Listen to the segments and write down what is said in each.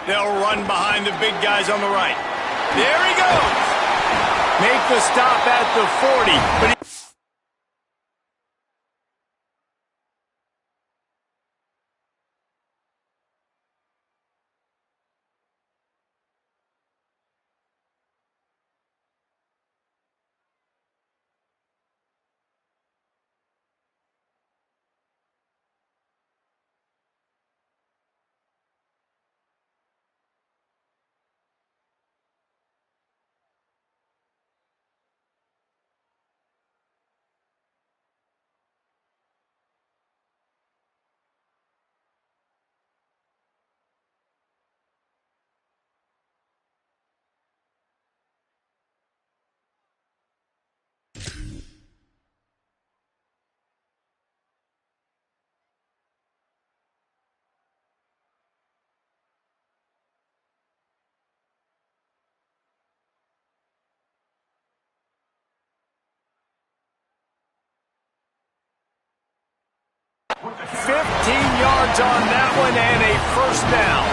They'll run behind the big guys on the right. There he goes. Make the stop at the 40, but he 15 yards on that one and a first down.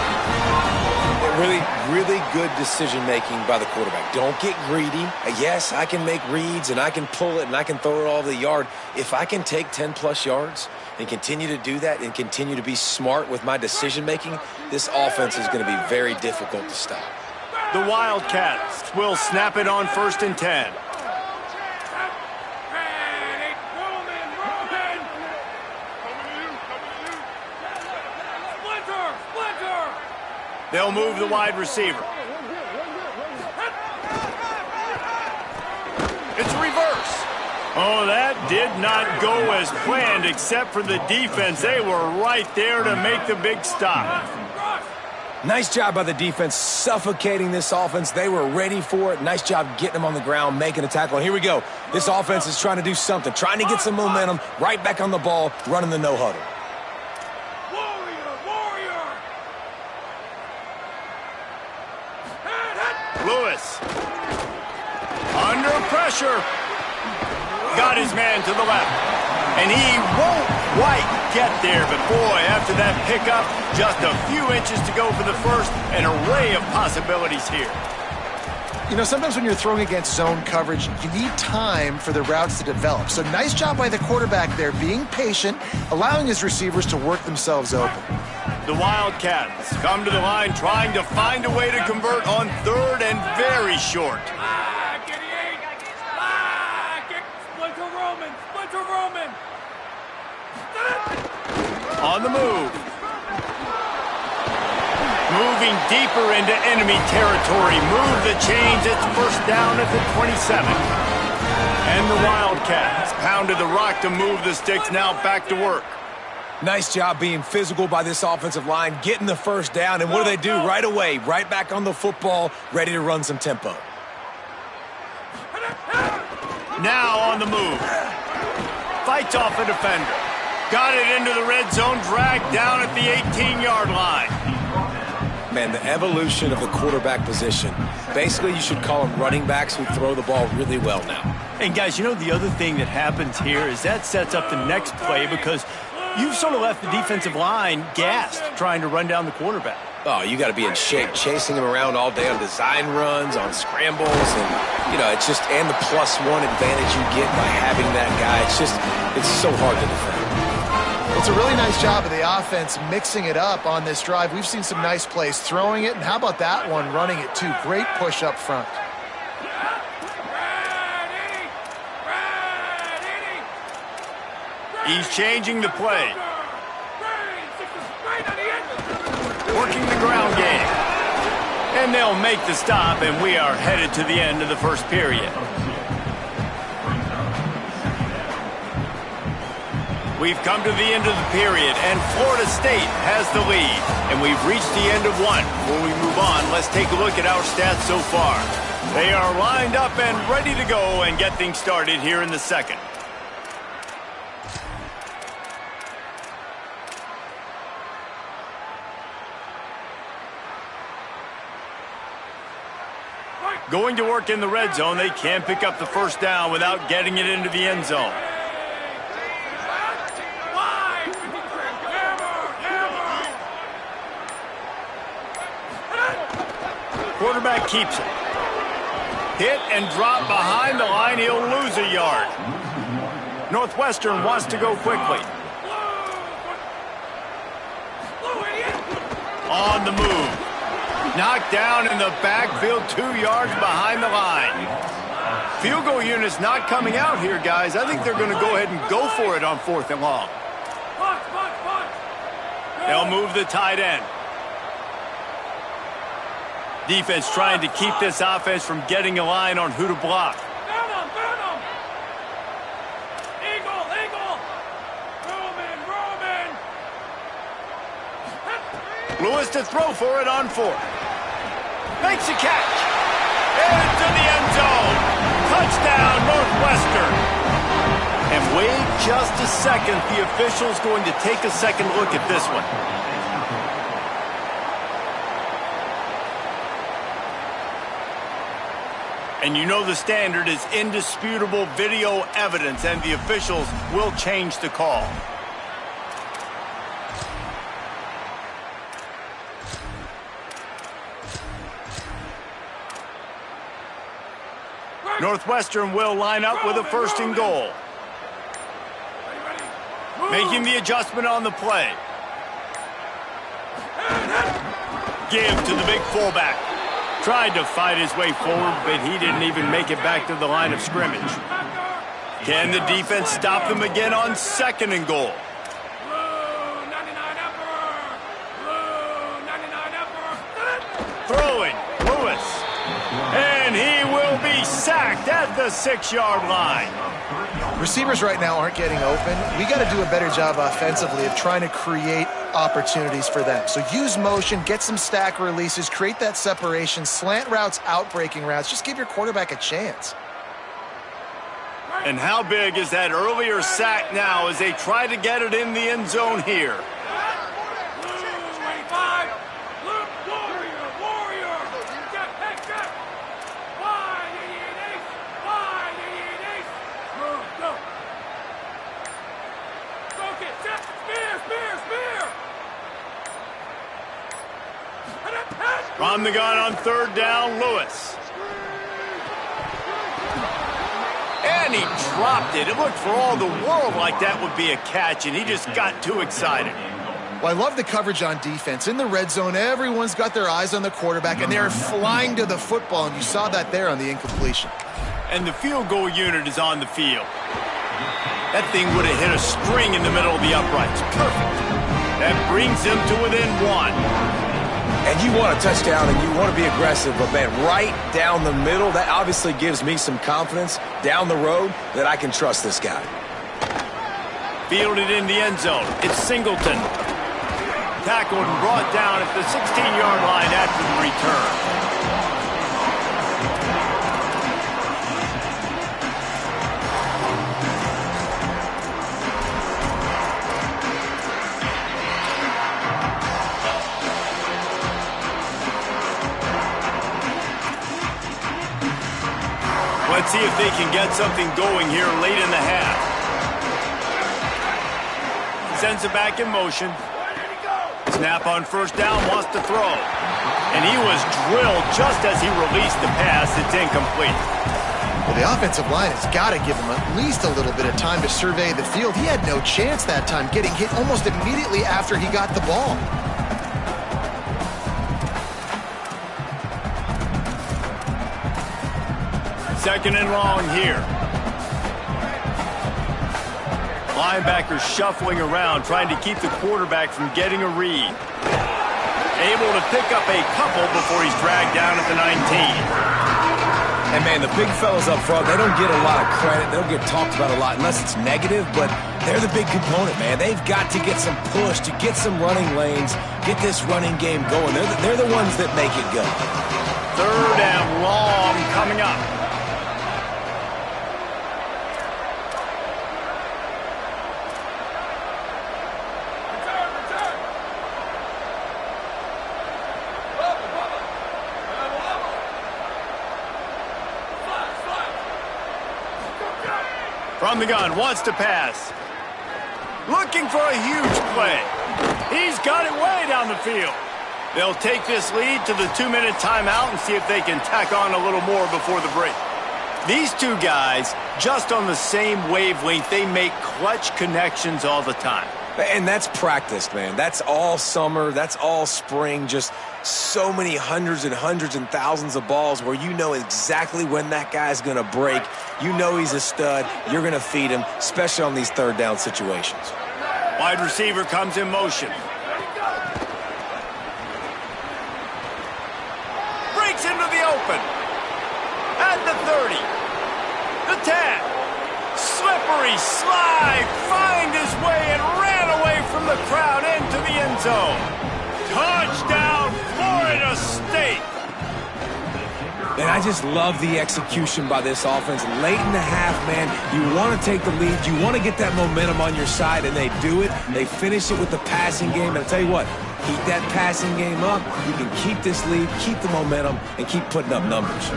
Really good decision-making by the quarterback. Don't get greedy. Yes, I can make reads, and I can pull it, and I can throw it all over the yard. If I can take 10-plus yards and continue to do that and continue to be smart with my decision-making, this offense is going to be very difficult to stop. The Wildcats will snap it on 1st and 10. They'll move the wide receiver. It's a reverse. Oh, that did not go as planned, except for the defense. They were right there to make the big stop. Nice job by the defense suffocating this offense. They were ready for it. Nice job getting them on the ground, making a tackle. And here we go. This offense is trying to do something, trying to get some momentum, right back on the ball, running the no-huddle. Lewis, under pressure, got his man to the left, and he won't quite get there, but boy, after that pickup, just a few inches to go for the first, an array of possibilities here. You know, sometimes when you're throwing against zone coverage, you need time for the routes to develop. So nice job by the quarterback there, being patient, allowing his receivers to work themselves open. The Wildcats come to the line trying to find a way to convert on 3rd and very short. On the move. Moving deeper into enemy territory. Move the chains. It's 1st down at the 27. And the Wildcats pounded the rock to move the sticks, now back to work. Nice job being physical by this offensive line, getting the 1st down, and what do? Right away, right back on the football, ready to run some tempo. Now on the move. Fights off a defender. Got it into the red zone, dragged down at the 18-yard line. Man, the evolution of the quarterback position. Basically, you should call them running backs who throw the ball really well now. And guys, you know the other thing that happens here is that sets up the next play because you've sort of left the defensive line gassed trying to run down the quarterback. Oh, you got to be in shape, chasing him around all day on design runs, on scrambles, and, you know, it's just, and the +1 advantage you get by having that guy. It's so hard to defend. It's a really nice job of the offense mixing it up on this drive. We've seen some nice plays throwing it, and how about that one running it too? Great push up front. He's changing the play. Working the ground game. And they'll make the stop, and we are headed to the end of the 1st period. We've come to the end of the period, and Florida State has the lead. And we've reached the end of one. When we move on, let's take a look at our stats so far. They are lined up and ready to go and get things started here in the 2nd. Going to work in the red zone, they can't pick up the 1st down without getting it into the end zone. Quarterback keeps it. Hit and drop behind the line. He'll lose a yard. Northwestern wants to go quickly. On the move. Knocked down in the backfield, 2 yards behind the line. Field goal unit's not coming out here, guys. I think they're going to go ahead and go for it on 4th and long. They'll move the tight end. Defense trying to keep this offense from getting a line on who to block. Lewis to throw for it on 4th. Makes a catch. Into the end zone. Touchdown, Northwestern. And wait just a second. The official's going to take a second look at this one. And you know the standard is indisputable video evidence, and the officials will change the call. Northwestern will line up with a 1st and goal. Making the adjustment on the play. Give to the big fullback. Tried to fight his way forward, but he didn't even make it back to the line of scrimmage. Can the defense stop them again on 2nd and goal? Throwing, Lewis. And he will be sacked at the 6-yard line. Receivers right now aren't getting open. We got to do a better job offensively of trying to create opportunities for them. So use motion, get some stack releases, create that separation, slant routes, out-breaking routes. Just give your quarterback a chance. And how big is that earlier sack now as they try to get it in the end zone here? From the gun on 3rd down, Lewis. And he dropped it. It looked for all the world like that would be a catch, and he just got too excited. Well, I love the coverage on defense. In the red zone, everyone's got their eyes on the quarterback, and they're flying to the football, and you saw that there on the incompletion. And the field goal unit is on the field. That thing would have hit a string in the middle of the uprights. Perfect. That brings him to within 1. And you want a touchdown and you want to be aggressive, but man, right down the middle, that obviously gives me some confidence down the road that I can trust this guy. Fielded in the end zone. It's Singleton. Tackled and brought down at the 16-yard line after the return. Let's see if they can get something going here late in the half. Sends it back in motion. Snap on 1st down, wants to throw. And he was drilled just as he released the pass. It's incomplete. Well, the offensive line has got to give him at least a little bit of time to survey the field. He had no chance that time, getting hit almost immediately after he got the ball. Second and long here. Linebackers shuffling around, trying to keep the quarterback from getting a read. Able to pick up a couple before he's dragged down at the 19. And man, the big fellas up front, they don't get a lot of credit. They don't get talked about a lot unless it's negative, but they're the big component, man. They've got to get some push, to get some running lanes, get this running game going. They're the ones that make it go. 3rd and long coming up. From the gun, wants to pass. Looking for a huge play. He's got it way down the field. They'll take this lead to the 2-minute timeout and see if they can tack on a little more before the break. These two guys, just on the same wavelength, they make clutch connections all the time. And that's practice, man. That's all summer. That's all spring. Just so many hundreds and thousands of balls where you know exactly when that guy's going to break. You know he's a stud. You're going to feed him, especially on these third down situations. Wide receiver comes in motion. Breaks into the open. At the 30. The 10. Slippery slide. Find his way and ran away from the crowd into the end zone. Touchdown, Florida State. And I just love the execution by this offense. Late in the half, man, you want to take the lead. You want to get that momentum on your side, and they do it. They finish it with the passing game. And I'll tell you what, keep that passing game up. You can keep this lead, keep the momentum, and keep putting up numbers.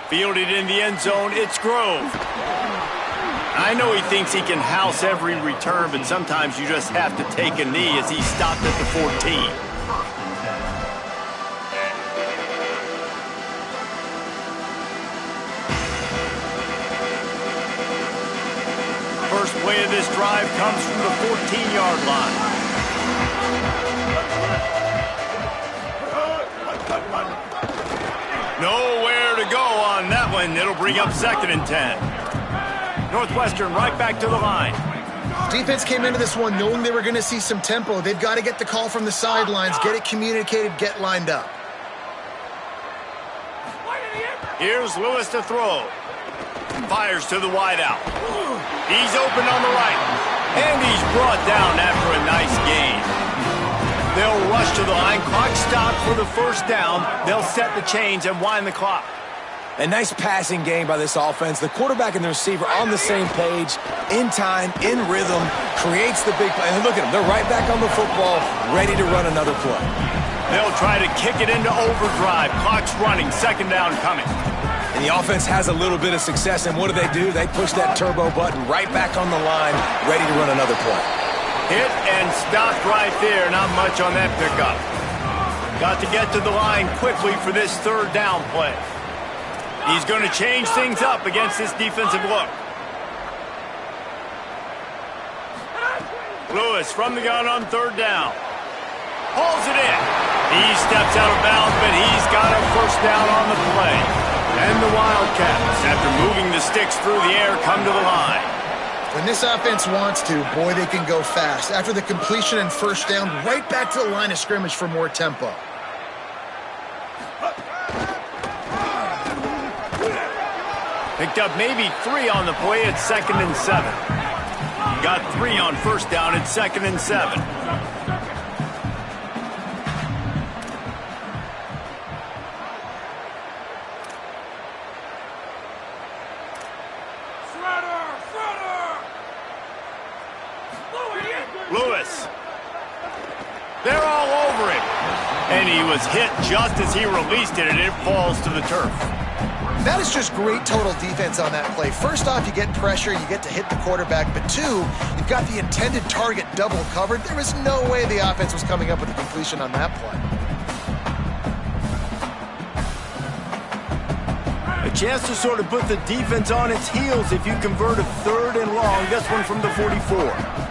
Fielded in the end zone, it's Grove. I know he thinks he can house every return, but sometimes you just have to take a knee as he stopped at the 14. First play of this drive comes from the 14-yard line. Nowhere to go on that one. It'll bring up 2nd and 10. Northwestern right back to the line. Defense came into this one knowing they were going to see some tempo. They've got to get the call from the sidelines, get it communicated, get lined up. Here's Lewis to throw. Fires to the wideout. He's open on the right. And he's brought down after a nice gain. They'll rush to the line. Clock stopped for the first down. They'll set the chains and wind the clock. A nice passing game by this offense. The quarterback and the receiver on the same page, in time, in rhythm, creates the big play. And look at them. They're right back on the football, ready to run another play. They'll try to kick it into overdrive. Clock's running. 2nd down coming. And the offense has a little bit of success. And what do? They push that turbo button right back on the line, ready to run another play. Hit and stopped right there. Not much on that pickup. Got to get to the line quickly for this 3rd down play. He's going to change things up against this defensive look. Lewis from the gun on 3rd down. Hauls it in. He steps out of bounds, but he's got a first down on the play. And the Wildcats, after moving the sticks through the air, come to the line. When this offense wants to, boy, they can go fast. After the completion and first down, right back to the line of scrimmage for more tempo. Picked up maybe 3 on the play at 2nd and 7. Got 3 on first down at 2nd and 7. Lewis. They're all over him. And he was hit just as he released it, and it falls to the turf. That is just great total defense on that play. First off, you get pressure, you get to hit the quarterback, but 2, you've got the intended target double covered. There was no way the offense was coming up with a completion on that play. A chance to sort of put the defense on its heels if you convert a 3rd and long. This one from the 44.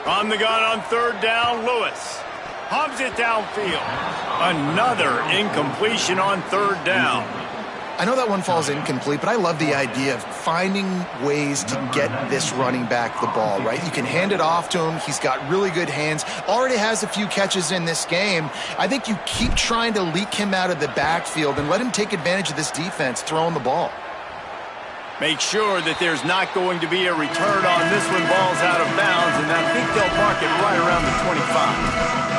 On the gun on 3rd down, Lewis hubs it downfield. Another incompletion on 3rd down. I know that one falls incomplete, but I love the idea of finding ways to get this running back the ball, right? You can hand it off to him. He's got really good hands. Already has a few catches in this game. I think you keep trying to leak him out of the backfield and let him take advantage of this defense throwing the ball. Make sure that there's not going to be a return on this one. Ball's out of bounds, and I think they'll mark it right around the 25.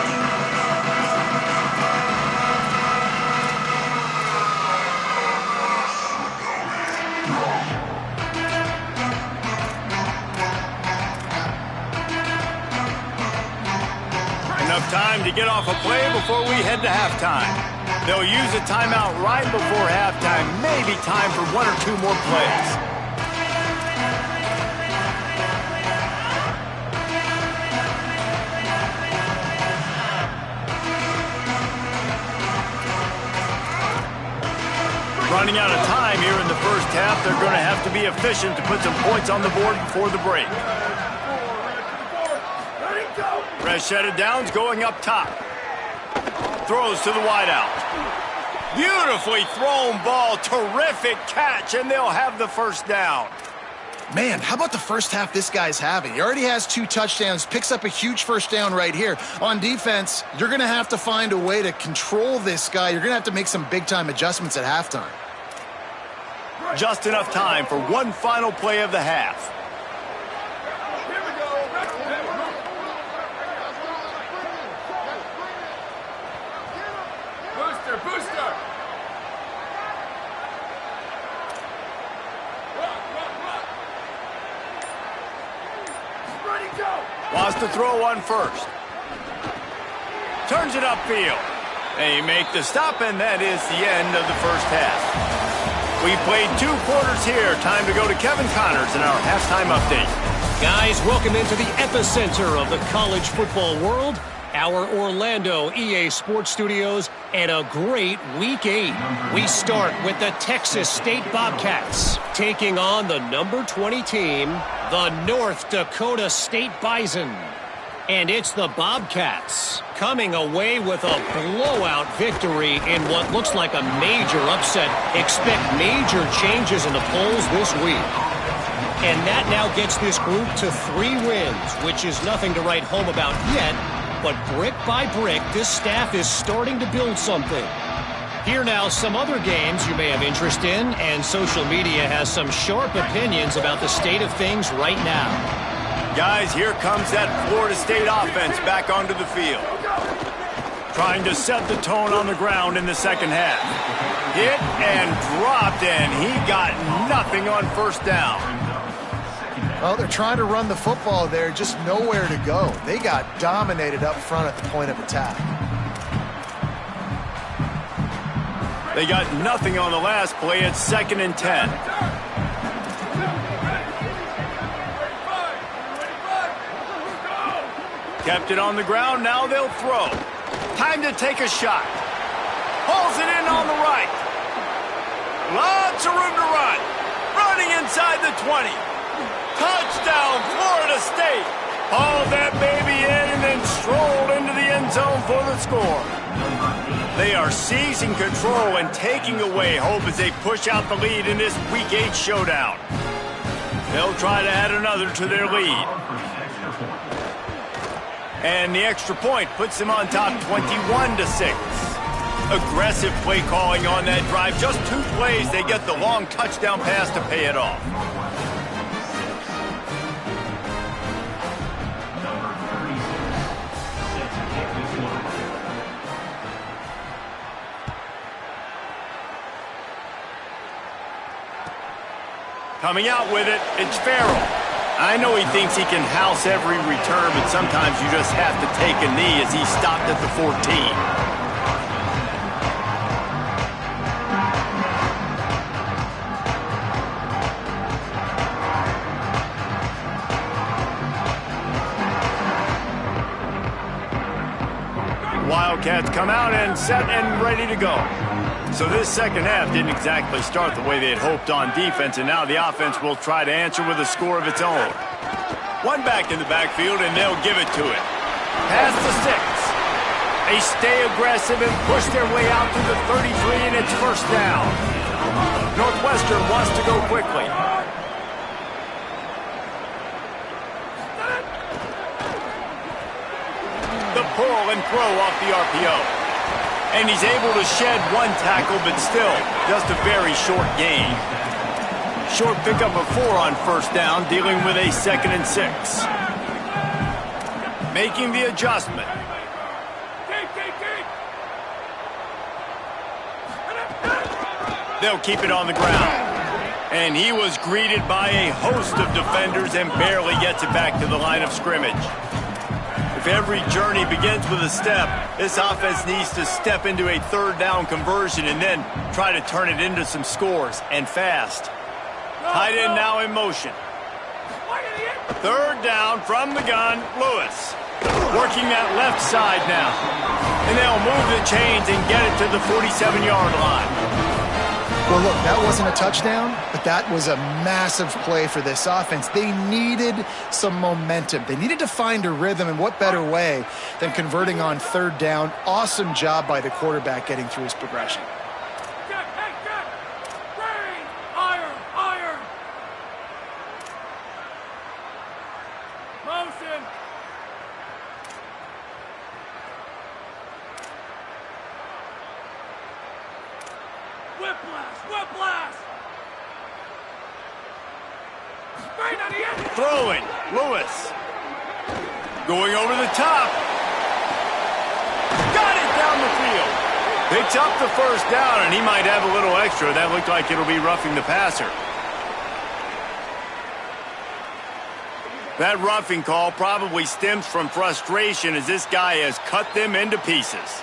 Enough time get off a play before we head to halftime. They'll use a timeout right before halftime. Maybe time for one or two more plays. Running out of time here in the first half. They're going to have to be efficient to put some points on the board before the break. Rashida Downs going up top. Throws to the wideout. Beautifully thrown ball. Terrific catch, and they'll have the first down. Man, how about the first half this guy's having? He already has 2 touchdowns, picks up a huge first down right here. On defense, you're going to have to find a way to control this guy. You're going to have to make some big-time adjustments at halftime. Just enough time for one final play of the half. Booster! Ready, go! Wants to throw one first. Turns it upfield. They make the stop, and that is the end of the first half. We played 2 quarters here. Time to go to Kevin Connors in our halftime update. Guys, welcome into the epicenter of the college football world. Our Orlando EA Sports Studios, and a great Week 8. We start with the Texas State Bobcats, taking on the number 20 team, the North Dakota State Bison. And it's the Bobcats coming away with a blowout victory in what looks like a major upset. Expect major changes in the polls this week. And that now gets this group to 3 wins, which is nothing to write home about yet. But brick by brick, this staff is starting to build something. Here now, some other games you may have interest in, and social media has some sharp opinions about the state of things right now. Guys, here comes that Florida State offense back onto the field. Trying to set the tone on the ground in the second half. Hit and dropped, and he got nothing on first down. Well, they're trying to run the football there, just nowhere to go. They got dominated up front at the point of attack. They got nothing on the last play. It's 2nd and 10. Kept it on the ground. Now they'll throw. Time to take a shot. Pulls it in on the right. Lots of room to run. Running inside the 20. Touchdown, Florida State. Hauled that baby in and then strolled into the end zone for the score. They are seizing control and taking away hope as they push out the lead in this Week 8 showdown. They'll try to add another to their lead. And the extra point puts them on top 21-6. Aggressive play calling on that drive. Just 2 plays, they get the long touchdown pass to pay it off. Coming out with it, it's Farrell. I know he thinks he can house every return, but sometimes you just have to take a knee as he stopped at the 14. Wildcats come out and set and ready to go. So this second half didn't exactly start the way they had hoped on defense, and now the offense will try to answer with a score of its own. One back in the backfield, and they'll give it to it. Past the 6. They stay aggressive and push their way out to the 33, and it's first down. Northwestern wants to go quickly. The pull and throw off the RPO. And he's able to shed 1 tackle, but still just a very short gain. Short pickup of 4 on first down, dealing with a 2nd and 6. Making the adjustment. They'll keep it on the ground. And he was greeted by a host of defenders and barely gets it back to the line of scrimmage. If If every journey begins with a step, this offense needs to step into a third down conversion and then try to turn it into some scores, and fast. Tight end now in motion. Third down from the gun, Lewis. Working that left side now. And they'll move the chains and get it to the 47-yard line. Well, look, that wasn't a touchdown, but that was a massive play for this offense. They needed some momentum. They needed to find a rhythm, and what better way than converting on third down. Awesome job by the quarterback getting through his progression. Throwing, Lewis. Going over the top. Got it down the field. Picks up the first down, and he might have a little extra. That looked like it'll be roughing the passer. That roughing call probably stems from frustration as this guy has cut them into pieces.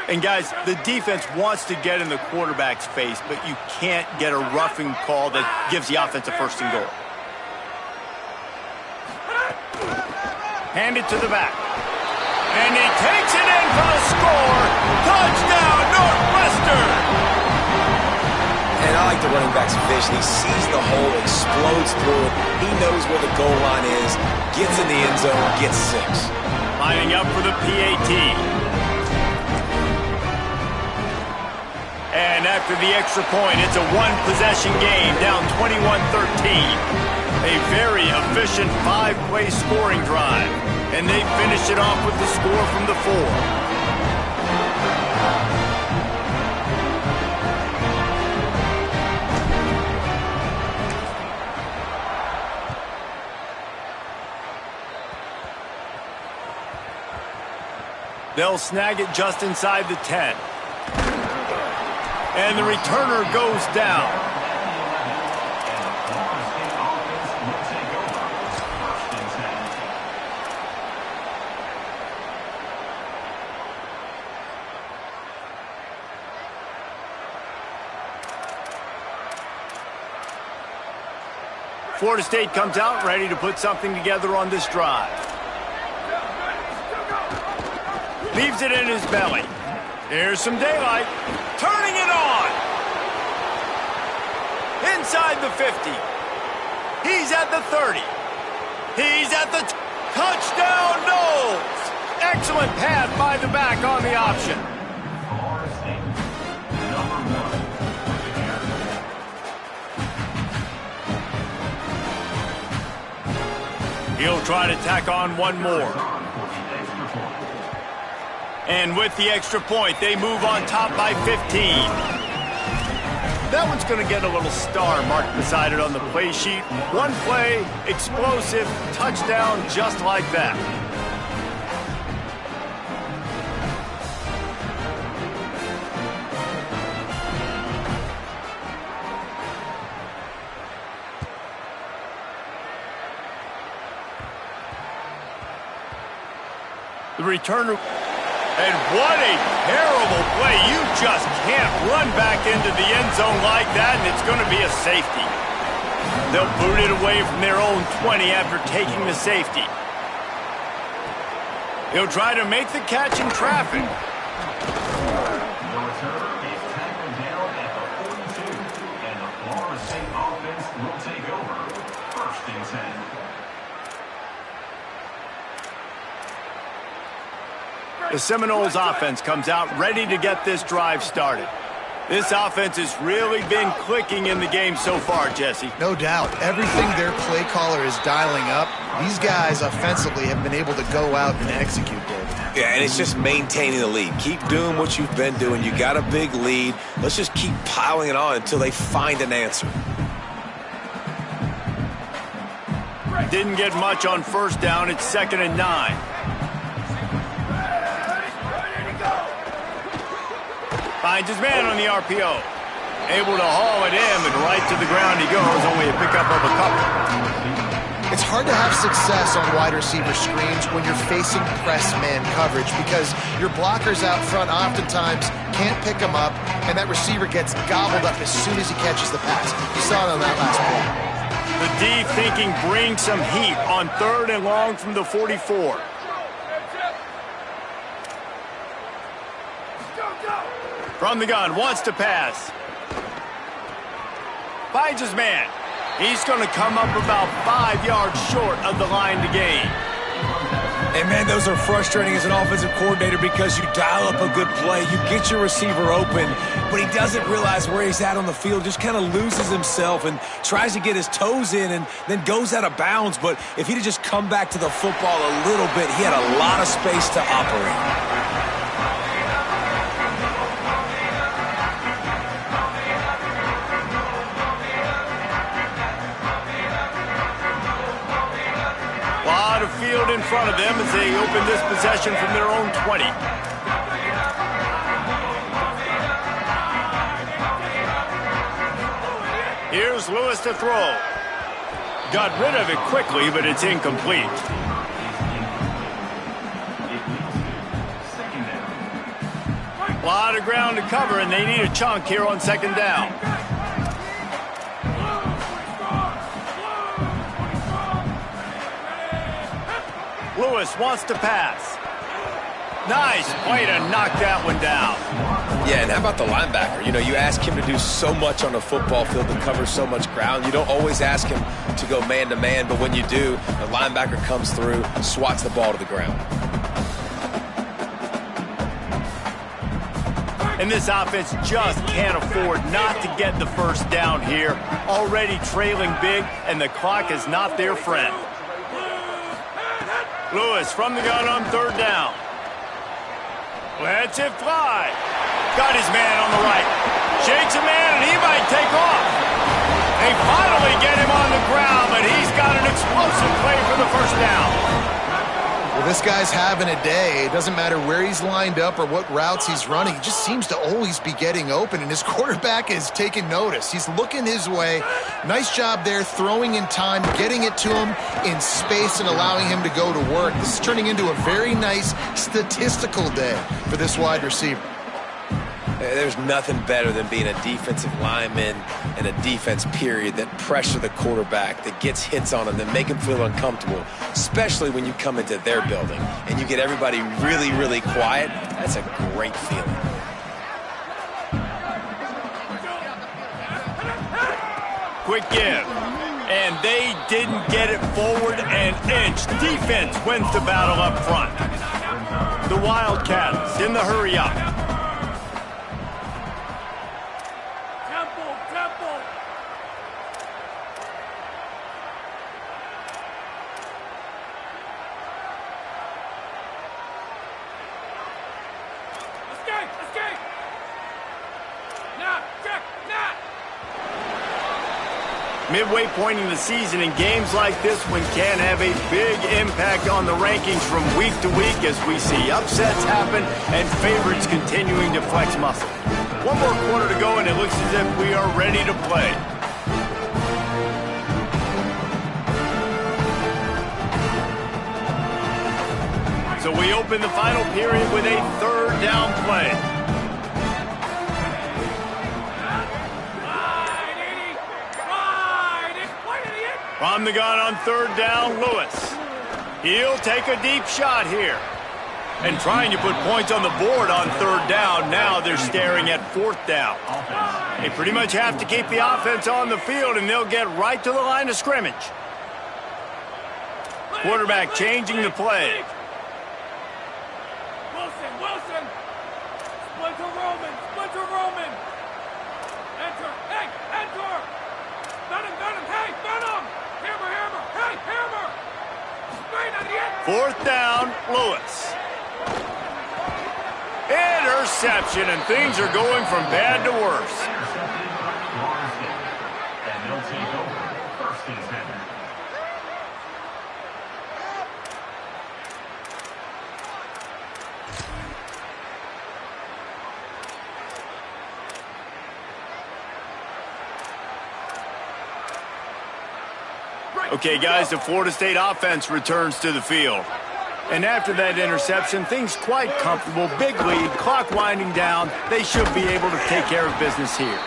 And, guys, the defense wants to get in the quarterback's face, but you can't get a roughing call that gives the offense a first and goal. Hand it to the back. And he takes it in for the score. Touchdown, Northwestern! And I like the running back's vision. He sees the hole, explodes through it. He knows where the goal line is, gets in the end zone, gets 6. Lining up for the PAT. And after the extra point, it's a one-possession game, down 21-13. A very efficient 5-play scoring drive. And they finish it off with the score from the 4. They'll snag it just inside the 10. And the returner goes down. Florida State comes out ready to put something together on this drive. Leaves it in his belly. Here's some daylight. Turning it on. Inside the 50. He's at the 30. He's at the touchdown, Knowles. Excellent pass by the back on the option. He'll try to tack on one more. And with the extra point, they move on top by 15. That one's going to get a little star marked beside it on the play sheet. One play, explosive, touchdown, just like that. The returner. And what a terrible play. You just can't run back into the end zone like that, and it's going to be a safety. They'll boot it away from their own 20 after taking the safety. He'll try to make the catch in traffic. The returner is tackled down at the 42, and the Florida State offense will take over. 1st and 10. The Seminoles offense comes out ready to get this drive started. This offense has really been clicking in the game so far, Jesse. No doubt. Everything their play caller is dialing up, these guys offensively have been able to go out and execute, David. Yeah, and it's just maintaining the lead. Keep doing what you've been doing. You got a big lead. Let's just keep piling it on until they find an answer. Didn't get much on first down. It's 2nd and 9. Finds his man on the RPO. Able to haul it in, and right to the ground he goes, only a pickup of a couple. It's hard to have success on wide receiver screens when you're facing press man coverage because your blockers out front oftentimes can't pick them up, and that receiver gets gobbled up as soon as he catches the pass. You saw it on that last play. The D thinking brings some heat on 3rd and long from the 44. From the gun, wants to pass. Finds his man. He's going to come up about 5 yards short of the line to gain. And, man, those are frustrating as an offensive coordinator because you dial up a good play. You get your receiver open, but he doesn't realize where he's at on the field, just kind of loses himself and tries to get his toes in and then goes out of bounds. But if he'd have just come back to the football a little bit, he had a lot of space to operate. Field in front of them as they open this possession from their own 20. Here's Lewis to throw. Got rid of it quickly, but it's incomplete. A lot of ground to cover, and they need a chunk here on 2nd down. Lewis wants to pass. Nice way to knock that one down. Yeah, and how about the linebacker? You know, you ask him to do so much on the football field to cover so much ground. You don't always ask him to go man-to-man, but when you do, the linebacker comes through, swats the ball to the ground. And this offense just can't afford not to get the first down here. Already trailing big, and the clock is not their friend. Lewis from the gun on 3rd down. Lets it fly. Got his man on the right. Shakes a man, and he might take off. They finally get him on the ground, but he's got an explosive play for the first down. Well, this guy's having a day. It doesn't matter where he's lined up or what routes he's running. He just seems to always be getting open, and his quarterback is taking notice. He's looking his way. Nice job there, throwing in time, getting it to him in space and allowing him to go to work. This is turning into a very nice statistical day for this wide receiver. There's nothing better than being a defensive lineman and a defense period that pressure the quarterback, that gets hits on him, that make him feel uncomfortable, especially when you come into their building and you get everybody really, really quiet. That's a great feeling. Quick give. And they didn't get it forward an inch. Defense wins the battle up front. The Wildcats in the hurry up. Midway point in the season, and games like this one can have a big impact on the rankings from week to week as we see upsets happen and favorites continuing to flex muscle. One more quarter to go, and it looks as if we are ready to play. So we open the final period with a 3rd down play. From the gun on 3rd down, Lewis. He'll take a deep shot here. And trying to put points on the board on 3rd down. Now they're staring at 4th down. They pretty much have to keep the offense on the field, and they'll get right to the line of scrimmage. Quarterback changing the play. Wilson. Splinter Roman. Enter. Hey, enter. Venom. Hey, Venom. Hammer. Hey, Hammer. Straight at the end. 4th down, Lewis. Interception, and things are going from bad to worse. And they'll take over 1st and 10. Okay, guys, the Florida State offense returns to the field. And after that interception, things quite comfortable. Big lead, clock winding down. They should be able to take care of business here.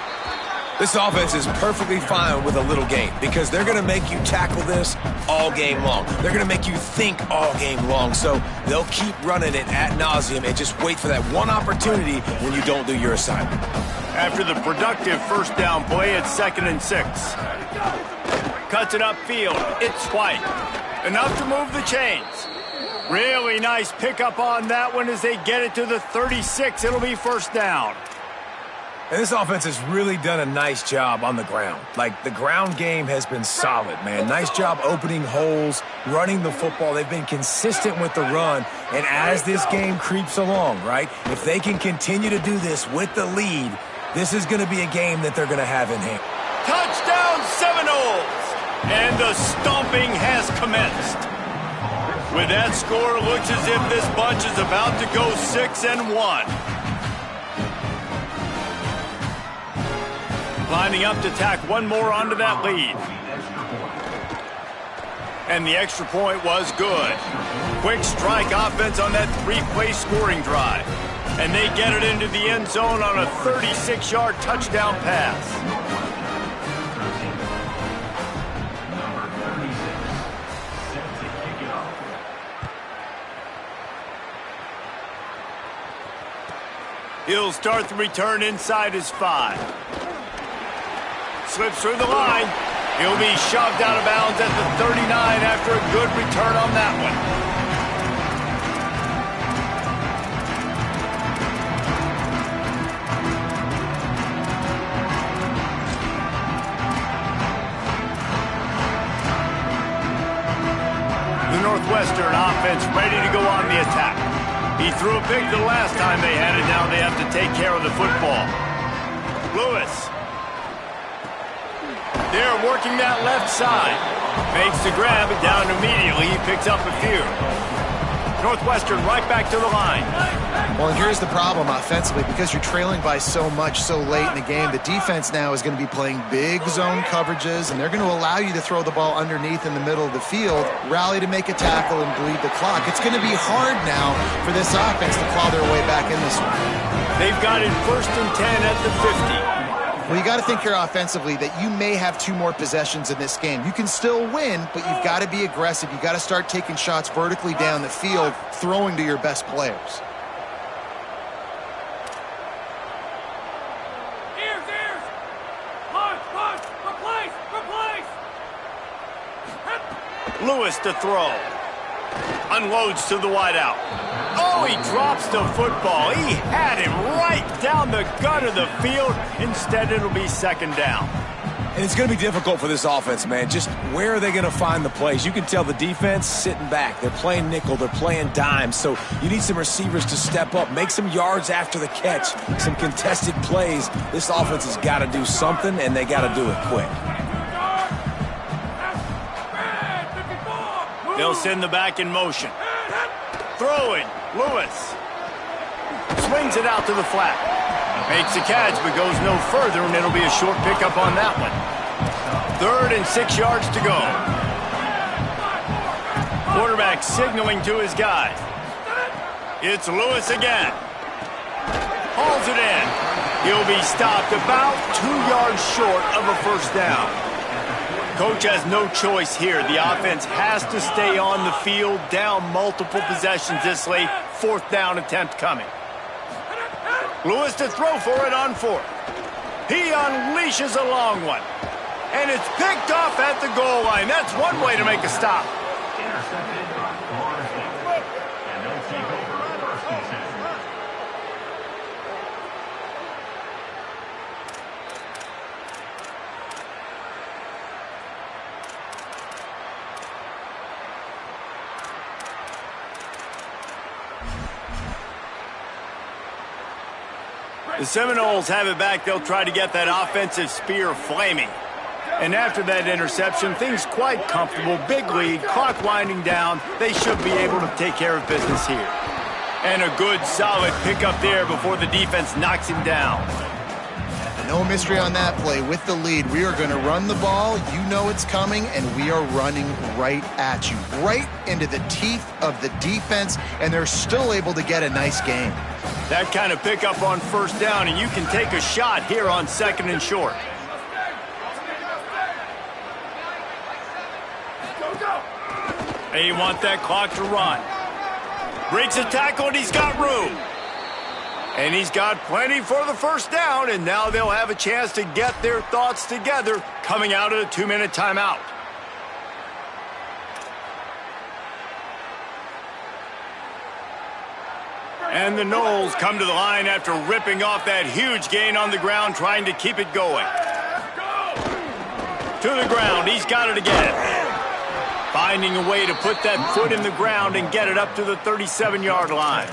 This offense is perfectly fine with a little game because they're going to make you tackle this all game long. They're going to make you think all game long. So they'll keep running it ad nauseum and just wait for that one opportunity when you don't do your assignment. After the productive first down play, it's 2nd and 6. Cuts it upfield. It's White. Enough to move the chains. Really nice pickup on that one as they get it to the 36. It'll be first down. And this offense has really done a nice job on the ground. Like, the ground game has been solid, man. Nice job opening holes, running the football. They've been consistent with the run. And as this game creeps along, right, if they can continue to do this with the lead, this is going to be a game that they're going to have in hand. Touchdown Seminoles! And the stomping has commenced. With that score, it looks as if this bunch is about to go 6-1. Lining up to tack one more onto that lead. And the extra point was good. Quick strike offense on that 3-play scoring drive. And they get it into the end zone on a 36-yard touchdown pass. He'll start the return inside his 5. Slips through the line. He'll be shoved out of bounds at the 39 after a good return on that one. The Northwestern offense ready to go on the attack. He threw a pick the last time they had it. Now they have to take care of the football. Lewis. They're working that left side. Makes the grab, and down immediately. He picks up a few. Northwestern right back to the line. Well, and here's the problem offensively. Because you're trailing by so much so late in the game, the defense now is going to be playing big zone coverages, and they're going to allow you to throw the ball underneath in the middle of the field, rally to make a tackle, and bleed the clock. It's going to be hard now for this offense to claw their way back in this one. They've got it 1st and 10 at the 50. Well, you got to think here offensively that you may have 2 more possessions in this game. You can still win, but you've got to be aggressive. You got to start taking shots vertically down the field, throwing to your best players. Ears! Punch! Replace! Lewis to throw. Unloads to the wideout. Oh, he drops the football. He had him right down the gut of the field. Instead, it'll be 2nd down. And it's going to be difficult for this offense, man. Just where are they going to find the plays? You can tell the defense sitting back. They're playing nickel. They're playing dime. So you need some receivers to step up, make some yards after the catch, some contested plays. This offense has got to do something, and they got to do it quick. They'll send the back in motion. Throwing. Lewis. Swings it out to the flat. Makes the catch, but goes no further, and it'll be a short pickup on that one. 3rd and 6 yards to go. Quarterback signaling to his guy. It's Lewis again. Hauls it in. He'll be stopped about 2 yards short of a first down. Coach has no choice here. The offense has to stay on the field, down multiple possessions this late. 4th down attempt coming. Lewis to throw for it on 4th. He unleashes a long one. And it's picked off at the goal line. That's one way to make a stop. Intercepted by Florida State. And they'll take over 1st and 10. The Seminoles have it back. They'll try to get that offensive spear flaming. And after that interception, things quite comfortable. Big lead, clock winding down. They should be able to take care of business here. And a good, solid pickup there before the defense knocks him down. No mystery on that play. With the lead, we are going to run the ball. You know it's coming, and we are running right at you, right into the teeth of the defense, and they're still able to get a nice gain. That kind of pickup on first down, and you can take a shot here on 2nd and short. They want that clock to run. Breaks a tackle, and he's got room. And he's got plenty for the first down, and now they'll have a chance to get their thoughts together coming out of the 2-minute timeout. And the Noles come to the line after ripping off that huge gain on the ground, trying to keep it going. To the ground, he's got it again. Finding a way to put that foot in the ground and get it up to the 37-yard line.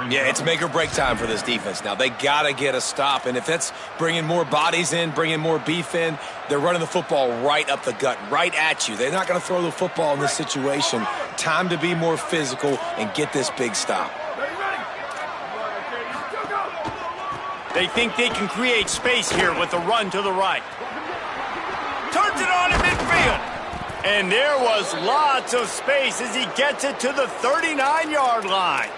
Yeah, it's make or break time for this defense now. They got to get a stop, and if that's bringing more bodies in, bringing more beef in, they're running the football right up the gut, right at you. They're not going to throw the football in this situation. Time to be more physical and get this big stop. They think they can create space here with a run to the right. Turns it on in midfield. And there was lots of space as he gets it to the 39-yard line.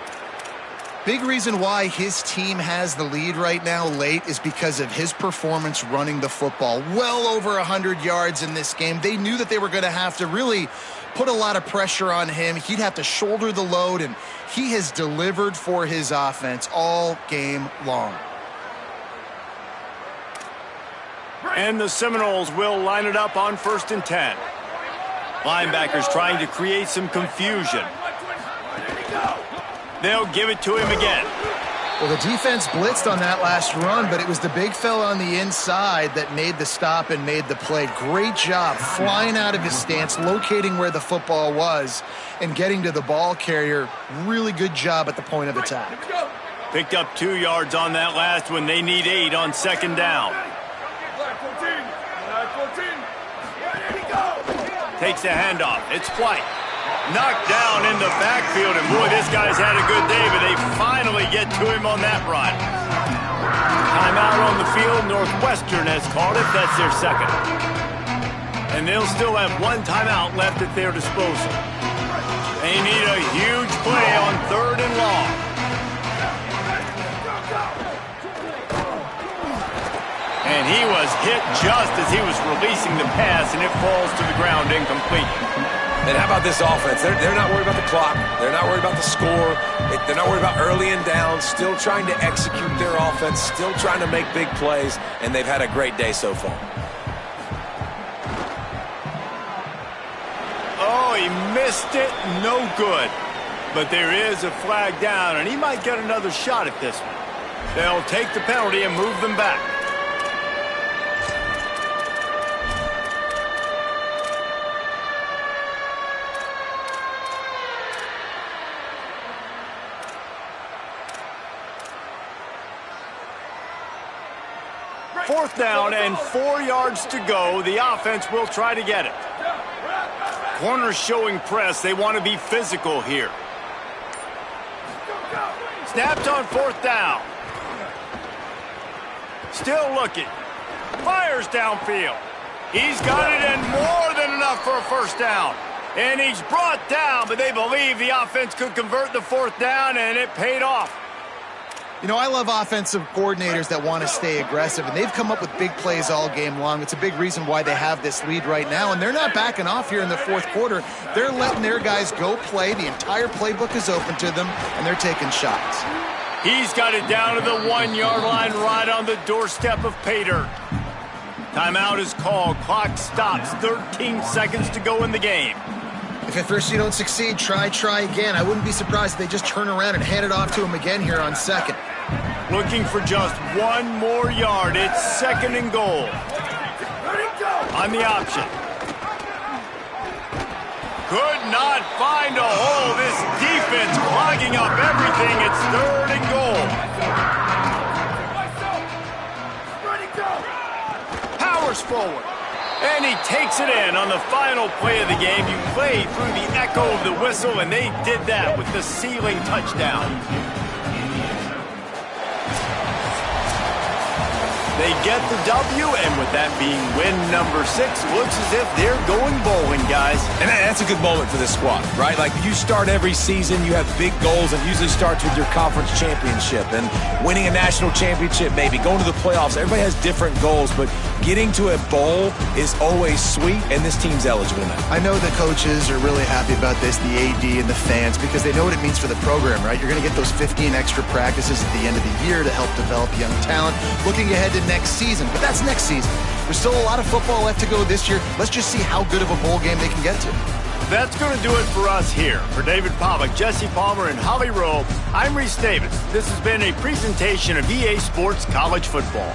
Big reason why his team has the lead right now late is because of his performance running the football. Well over 100 yards in this game. They knew that they were going to have to really put a lot of pressure on him. He'd have to shoulder the load, and he has delivered for his offense all game long. And the Seminoles will line it up on 1st and 10. Linebackers trying to create some confusion. They'll give it to him again. Well, the defense blitzed on that last run, but it was the big fella on the inside that made the stop and made the play. Great job flying out of his stance, locating where the football was, and getting to the ball carrier. Really good job at the point of attack. Picked up 2 yards on that last one. They need 8 on 2nd down. Takes the handoff. It's Flight. Knocked down in the backfield, and boy, this guy's had a good day, but they finally get to him on that run. Timeout on the field. Northwestern has called it. That's their second. And they'll still have 1 timeout left at their disposal. They need a huge play on 3rd and long. And he was hit just as he was releasing the pass, and it falls to the ground incomplete. And how about this offense? They're not worried about the clock. They're not worried about the score. They're not worried about early and down. Still trying to execute their offense. Still trying to make big plays. And they've had a great day so far. Oh, he missed it. No good. But there is a flag down, and he might get another shot at this one. They'll take the penalty and move them back. Fourth down and 4 yards to go. The offense will try to get it. Corners showing press. They want to be physical here. Snapped on 4th down. Still looking. Fires downfield. He's got it and more than enough for a first down. And he's brought down, but they believe the offense could convert the 4th down, and it paid off. You know, I love offensive coordinators that want to stay aggressive, and they've come up with big plays all game long. It's a big reason why they have this lead right now, and they're not backing off here in the 4th quarter. They're letting their guys go play. The entire playbook is open to them, and they're taking shots. He's got it down to the 1-yard line right on the doorstep of pay dirt. Timeout is called. Clock stops. 13 seconds to go in the game. If at first you don't succeed, try again. I wouldn't be surprised if they just turn around and hand it off to him again here on 2nd. Looking for just 1 more yard. It's 2nd and goal. On the option. Could not find a hole. This defense clogging up everything. It's 3rd and goal. Powers forward. And he takes it in on the final play of the game. You play through the echo of the whistle, and they did that with the sealing touchdown. They get the W, and with that being win number 6, looks as if they're going bowling, guys. And that's a good moment for this squad, right? Like, you start every season, you have big goals, and it usually starts with your conference championship and winning a national championship, maybe going to the playoffs. Everybody has different goals, but getting to a bowl is always sweet, and this team's eligible now. I know the coaches are really happy about this, the AD and the fans, because they know what it means for the program, right? You're going to get those 15 extra practices at the end of the year to help develop young talent. Looking ahead to next season, but that's next season. There's still a lot of football left to go this year. Let's just see how good of a bowl game they can get to. That's going to do it for us here. For David Pollack, Jesse Palmer, and Holly Rowe, I'm Reese Davis. This has been a presentation of EA Sports College Football.